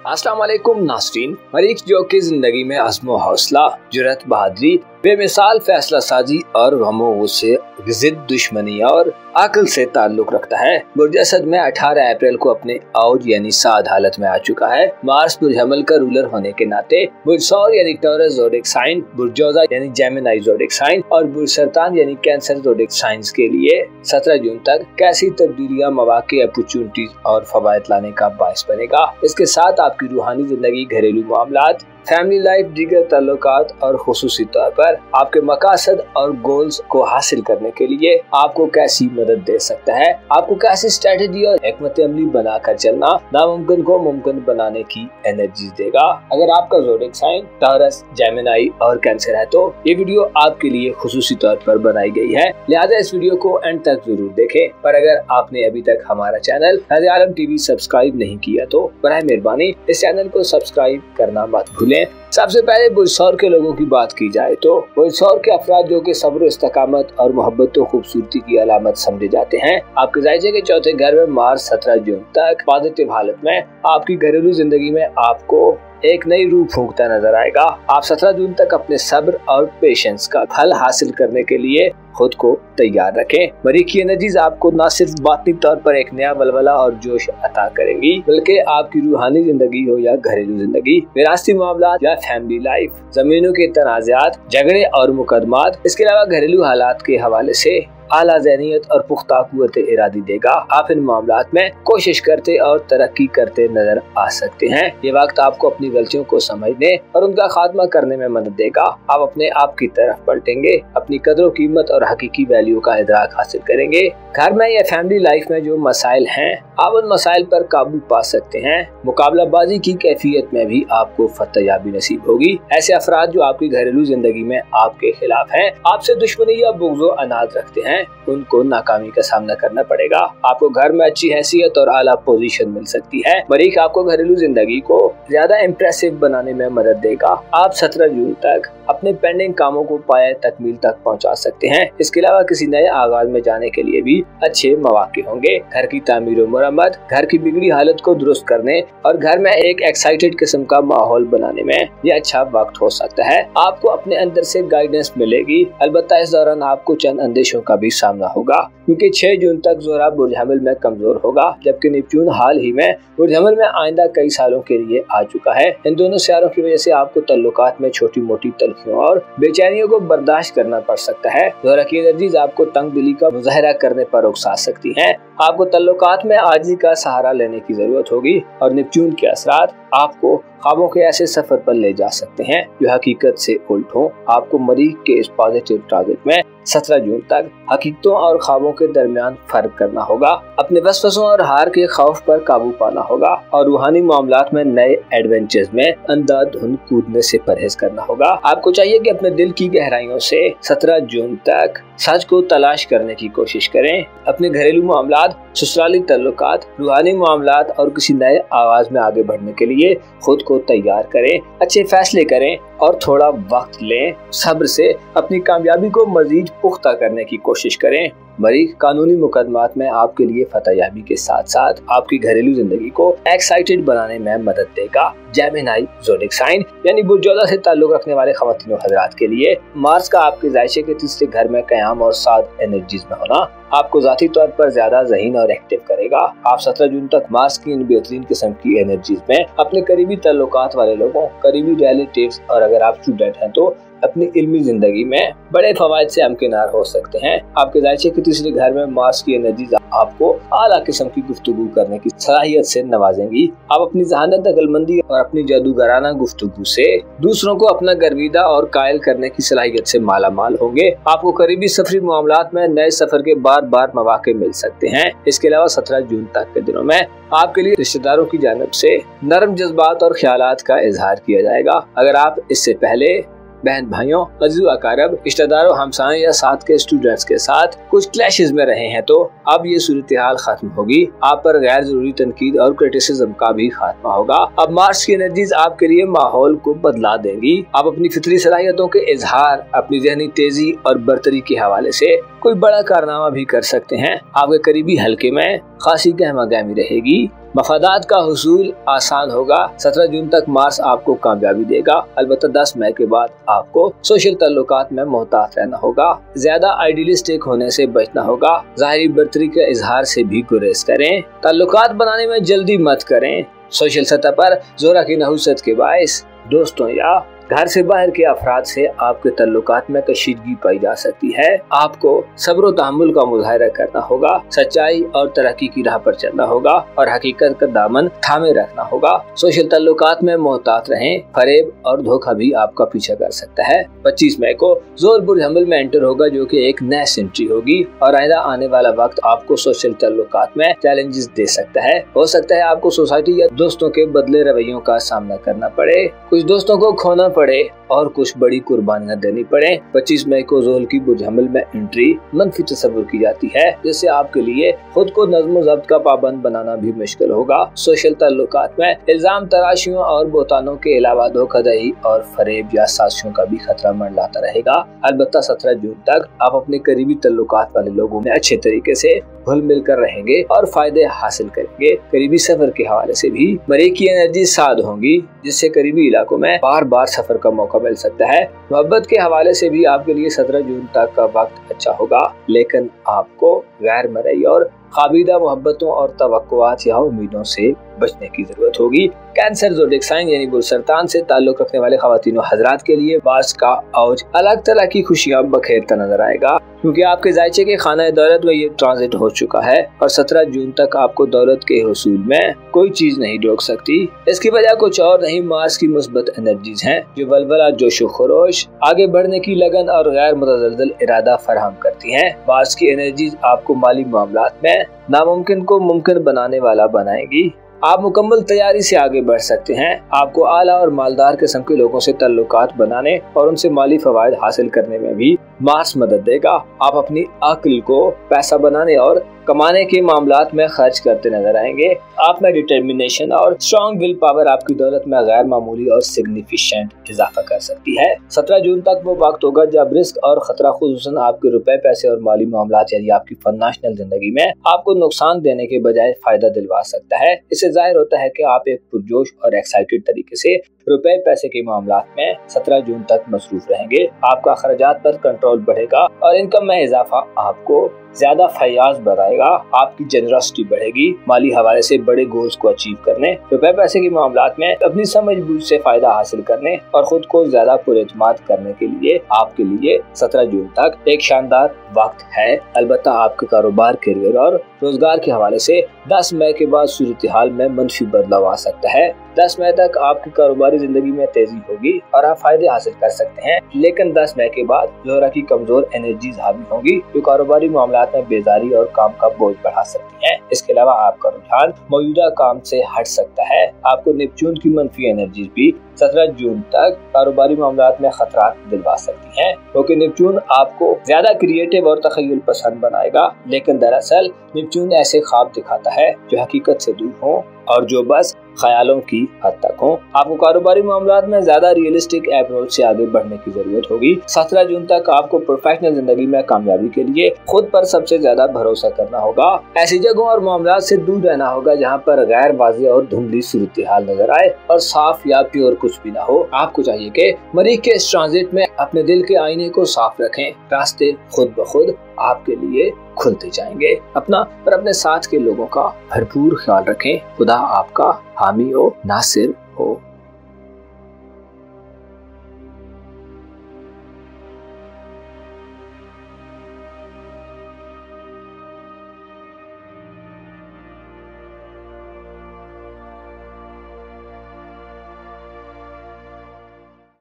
अस्सलाम वालेकुम नाज़रीन। मरीख जो की जिंदगी में अज़्म हौसला, जुर्रत, बहादुरी, बेमिसाल फैसला साजी और गमों से जिद, दुश्मनी और अक्ल से ताल्लुक रखता है। बुर्ज असद में 18 अप्रैल को अपने औज यानी साद हालत में आ चुका है। मार्स बुर्ज हमल का रूलर होने के नाते बुर्ज सौर यानी टॉरस ज़ोडिक साइन, बुर्ज जोज़ा यानी जेमिनी ज़ोडिक साइन और बुर्ज सरतान यानी कैंसर ज़ोडिक साइंस के लिए 17 जून तक कैसी तब्दीलियां, मौक़े, अपॉर्चुनिटीज और फवायद लाने का बायस बनेगा। इसके साथ आपकी रूहानी जिंदगी, घरेलू मामलात, फैमिली लाइफ, दीगर ताल्लुकात और खुसूसी तौर पर आपके मकासद और गोल्स को हासिल करने के लिए आपको कैसी मदद दे सकता है। आपको कैसी स्ट्रेटेजी और हिकमत अमली बनाकर चलना नामुमकिन को मुमकिन बनाने की एनर्जी देगा। अगर आपका ज़ोडिक साइन टॉरस, जेमिनी और कैंसर है तो ये वीडियो आपके लिए खुसूसी तौर पर बनाई गई है, लिहाजा इस वीडियो को एंड तक जरूर देखें। पर अगर आपने अभी तक हमारा चैनल नज़र आलम टीवी सब्सक्राइब नहीं किया तो बराए मेहरबानी इस चैनल को सब्सक्राइब करना मत भूलें। सबसे पहले बुर्ज सौर के लोगों की बात की जाए तो बुर्ज सौर के अफराद जो कि सब्र, इस्तकामत और मोहब्बत और खूबसूरती की अलामत समझे जाते हैं। आपके जायजे के चौथे घर में मार्च 17 जून तक पॉजिटिव हालत में आपकी घरेलू जिंदगी में आपको एक नई रूह फूंकता नजर आएगा। आप 17 जून तक अपने सब्र और पेशेंस का फल हासिल करने के लिए खुद को तैयार रखें। मरीख की एनर्जीज आपको न सिर्फ बातनी तौर पर एक नया बलबला और जोश अता करेंगी, बल्कि आपकी रूहानी जिंदगी हो या घरेलू जिंदगी, विरासती मामलात या फैमिली लाइफ, जमीनों के तनाज़ात, झगड़े और मुकदमात, इसके अलावा घरेलू हालात के हवाले से आला ज़हनियत और पुख्ता कुव्वत इरादी देगा। आप इन मामलात में कोशिश करते और तरक्की करते नजर आ सकते हैं। ये वक्त आपको अपनी गलतियों को समझने और उनका खात्मा करने में मदद देगा। आप अपने आप की तरफ पलटेंगे, अपनी कदर कीमत और हकीकी वैल्यू का इदराक हासिल करेंगे। घर में या फैमिली लाइफ में जो मसाइल हैं, आप उन मसाइल पर काबू पा सकते हैं। मुकाबलाबाजी की कैफियत में भी आपको फतहयाबी नसीब होगी। ऐसे अफराद जो आपकी घरेलू जिंदगी में आपके खिलाफ हैं, आपसे दुश्मनी या बुग़्ज़ व अनाद रखते हैं, उनको नाकामी का सामना करना पड़ेगा। आपको घर में अच्छी हैसियत और आला पोजीशन मिल सकती है। मरीख आपको घरेलू जिंदगी को ज्यादा इम्प्रेसिव बनाने में मदद देगा। आप 17 जून तक अपने पेंडिंग कामों को पाए तकमील तक पहुंचा सकते हैं। इसके अलावा किसी नए आगाज में जाने के लिए भी अच्छे मौके होंगे। घर की तामीर और मरम्मत, घर की बिगड़ी हालत को दुरुस्त करने और घर में एक एक्साइटेड किस्म का माहौल बनाने में ये अच्छा वक्त हो सकता है। आपको अपने अंदर से गाइडेंस मिलेगी। अलबत्ता इस दौरान आपको चंद अंदेशों का भी सामना होगा, क्योंकि 6 जून तक ज़ोरा बुर्ज हमल में कमजोर होगा, जबकि नेपच्यून हाल ही में बुर्ज हमल में आइंदा कई सालों के लिए आ चुका है। इन दोनों सियारों की वजह से आपको तल्लुकात में छोटी मोटी तलखियों और बेचैनियों को बर्दाश्त करना पड़ सकता है। ज़ोरा की एनर्जीज आपको तंग दिली का मुजाहरा करने पर उकसा सकती हैं। आपको तल्लुकात में आजिज़ी का सहारा लेने की जरूरत होगी और नेपच्यून के असरात आपको ख्वाबों के ऐसे सफर पर ले जा सकते हैं जो हकीकत से उल्ट हो। आपको मरीख के इस पॉजिटिव टारगेट में 17 जून तक हकीकतों और ख्वाबों के दरमियान फर्क करना होगा। अपने वसवसों और हार के खौफ पर काबू पाना होगा और रूहानी मामलात में नए एडवेंचर्स में अंधाधुंध कूदने से परहेज करना होगा। आपको चाहिए कि अपने दिल की गहराइयों से 17 जून तक सच को तलाश करने की कोशिश करें। अपने घरेलू मामलात, ससुराली तल्लुकात, रूहानी मामलात और किसी नए आगाज में आगे बढ़ने के लिए खुद को तैयार करें। अच्छे फैसले करें और थोड़ा वक्त लें। सब्र से अपनी कामयाबी को मजीद पुख्ता करने की कोशिश करें। मरीख कानूनी मुकदमात में आपके लिए फतहयाबी के साथ साथ आपकी घरेलू जिंदगी को एक्साइटेड बनाने में मदद देगा। जेमिनी ज़ोडिक साइन यानी बुर्ज जोज़ा से ताल्लुक रखने वाले ख़वातीन हज़रात के लिए मार्स का आपके जायशे के तीसरे घर में क़याम और साद एनर्जीज में होना आपको ज़ाती तौर पर ज्यादा ज़हीन और एक्टिव करेगा। आप 17 जून तक मार्स की इन बेहतरीन किस्म की एनर्जीज में अपने करीबी ताल्लुकात वाले लोगों, करीबी रिलेटिव्स और अगर आप स्टूडेंट हैं तो अपनी इल्मी जिंदगी में बड़े फवायद से हमकिनार हो सकते हैं। आपके जायशे के तीसरे घर में मार्स की एनर्जीज आपको आला किस्म की गुफ्तगू करने की सलाहियत से नवाजेंगी। आप अपनी जहानत, अकलमंदी और अपनी जादूगराना गुफ्तगू से दूसरों को अपना गर्विदा और कायल करने की सलाहियत से माला माल होंगे। आपको करीबी सफरी मामलात में नए सफर के बार बार मौके मिल सकते हैं। इसके अलावा 17 जून तक के दिनों में आपके लिए रिश्तेदारों की जानिब से नरम जज्बात और ख्यालात का इजहार किया जाएगा। अगर आप इससे पहले बहन भाइयों, अजीज़ अकारब, रिश्तेदारों, हमसायों या साथ के स्टूडेंट्स के साथ कुछ क्लैशेस में रहे हैं तो अब ये सूरत हाल खत्म होगी। आप पर गैर जरूरी तनकीद और क्रिटिसिज्म का भी खात्मा होगा। अब मार्स की एनर्जीज आपके लिए माहौल को बदला देंगी। आप अपनी फितरी सलाहियतों के इजहार, अपनी ज़हनी तेजी और बरतरी के हवाले से कोई बड़ा कारनामा भी कर सकते हैं। आपके करीबी हल्के में खासी गहमा गहमी रहेगी। मफादात का हुसूल आसान होगा। 17 जून तक मार्स आपको कामयाबी देगा। अलबत्ता 10 मई के बाद आपको सोशल ताल्लुकात में मोहतात रहना होगा। ज्यादा आइडियलिस्टिक होने से बचना होगा। ज़ाहिरी बर्तरी के इजहार से भी गुरेज करें। ताल्लुकात बनाने में जल्दी मत करें। सोशल सतह पर जोरा की नहुसत के बायस दोस्तों या घर से बाहर के अफराद से आपके ताल्लुकात में कशीदगी पाई जा सकती है। आपको सब्र और तहम्मुल का मुजाहिरा करना होगा। सच्चाई और तरक्की की राह पर चलना होगा और हकीकत का दामन थामे रखना होगा। सोशल ताल्लुकात में मोहतात रहें। फरेब और धोखा भी आपका पीछा कर सकता है। 25 मई को जोर बुर्ज हमल में एंटर होगा, जो कि एक नई सेंचुरी होगी और आइंदा आने वाला वक्त आपको सोशल ताल्लुकात में चैलेंजेस दे सकता है। हो सकता है आपको सोसाइटी या दोस्तों के बदले रवैयों का सामना करना पड़े, कुछ दोस्तों को खोना पड़े और कुछ बड़ी कुर्बानियां देनी पड़े। 25 मई को जोहल की बुर्ज हमल में एंट्री मनफी तस्वुर की जाती है, जिससे आपके लिए खुद को नज़्म ज़ब्त का पाबंद बनाना भी मुश्किल होगा। सोशल ताल्लुकात में इल्जाम तराशियों और बोतानों के अलावा धोखाधड़ी और फरेब या साजिशों का भी खतरा मंडलाता रहेगा। अलबत्ता 17 जून तक आप अपने करीबी ताल्लुकात वाले लोगों में अच्छे तरीके से घुल मिल कर रहेंगे और फायदे हासिल करेंगे। करीबी सफर के हवाले से भी मरीख की एनर्जी साध होंगी, जिससे करीबी इलाकों में बार बार सफर का मौका मिल सकता है। मोहब्बत के हवाले से भी आपके लिए 17 जून तक का वक्त अच्छा होगा, लेकिन आपको गैर मरई और खाबिदा मोहब्बतों और तवक्कुआत या उम्मीदों से बचने की जरूरत होगी। कैंसर ज़ोडिएक साइन यानी बुर्ज-ए-सरतान से ताल्लुक रखने वाले ख़वातीन व हज़रात के लिए बास का औज अलग तरह की खुशियां बखेरता नजर आएगा, क्योंकि आपके जायचे के खाना दौलत में ये ट्रांजिट हो चुका है और 17 जून तक आपको दौलत के हुसूल में कोई चीज नहीं रोक सकती। इसकी वजह कुछ और नहीं, मार्स की मुस्बत एनर्जीज हैं जो वलवला, जोशो खरोश, आगे बढ़ने की लगन और गैर मुतज़लज़ल इरादा फराहम करती हैं। मार्स की एनर्जीज आपको माली मामलात में नामुमकिन को मुमकिन बनाने वाला बनाएगी। आप मुकम्मल तैयारी से आगे बढ़ सकते हैं। आपको आला और मालदार किस्म के लोगों से ताल्लुकात बनाने और उनसे माली फवायद हासिल करने में भी मार्स मदद देगा। आप अपनी अक्ल को पैसा बनाने और कमाने के मामलात में खर्च करते नजर आएंगे। आप में डिटर्मिनेशन और स्ट्रॉन्ग विल पावर आपकी दौलत में गैर मामूली और सिग्निफिकेंट इजाफा कर सकती है। 17 जून तक वो वक्त होगा जब रिस्क और खतरा खुसूसन आपके रुपए, पैसे और माली मामलात यानी आपकी फाइनेंशियल जिंदगी में आपको नुकसान देने के बजाय फायदा दिलवा सकता है। इससे जाहिर होता है कि आप एक पुरजोश और एक्साइटेड तरीके से रुपए पैसे के मामलात में 17 जून तक मसरूफ रहेंगे। आपका खर्चात पर कंट्रोल बढ़ेगा और इनकम में इजाफा आपको ज्यादा फयाज बढ़ाएगा। आपकी जनरसिटी बढ़ेगी। माली हवाले से बड़े गोल्स को अचीव करने, रुपए पैसे के मामलात में अपनी समझ बूझ से फायदा हासिल करने और खुद को ज्यादा पुरएतमाद करने के लिए आपके लिए 17 जून तक एक शानदार वक्त है। अलबत्ता आपके कारोबार, करियर और रोजगार के हवाले से 10 मई के बाद सूरत हाल में मनफी बदलाव आ सकता है। 10 मई तक आपकी कारोबारी जिंदगी में तेजी होगी और आप फायदे हासिल कर सकते हैं, लेकिन 10 मई के बाद जोहरा की कमजोर एनर्जीज हावी होंगी जो कारोबारी मामलात में बेजारी और काम का बोझ बढ़ा सकती हैं। इसके अलावा आपका रुझान मौजूदा काम से हट सकता है। आपको नेपच्यून की मनफी एनर्जीज भी 17 जून तक कारोबारी मामलात में खतरात दिलवा सकती हैं, क्योंकि नेपच्यून आपको ज्यादा क्रिएटिव और तखय्युल पसंद बनाएगा, लेकिन दरअसल नेपच्यून ऐसे ख्वाब दिखाता है जो हकीकत से दूर हो और जो बस ख्यालों की हद तक हो। आपको कारोबारी मामलात में ज्यादा रियलिस्टिक अप्रोच से आगे बढ़ने की जरूरत होगी। 17 जून तक आपको प्रोफेशनल जिंदगी में कामयाबी के लिए खुद पर सबसे ज्यादा भरोसा करना होगा। ऐसी जगहों और मामलात से दूर रहना होगा जहां पर गैर वाज़ेह और धुंधली सूरत हाल नजर आए और साफ या प्योर कुछ भी ना हो। आपको चाहिए कि मरीख के इस ट्रांजिट में अपने दिल के आईने को साफ रखें। रास्ते खुद ब खुद आपके लिए खुलते जाएंगे। अपना और अपने साथ के लोगों का भरपूर ख्याल रखें। खुदा आपका हामी हो, नासिर हो।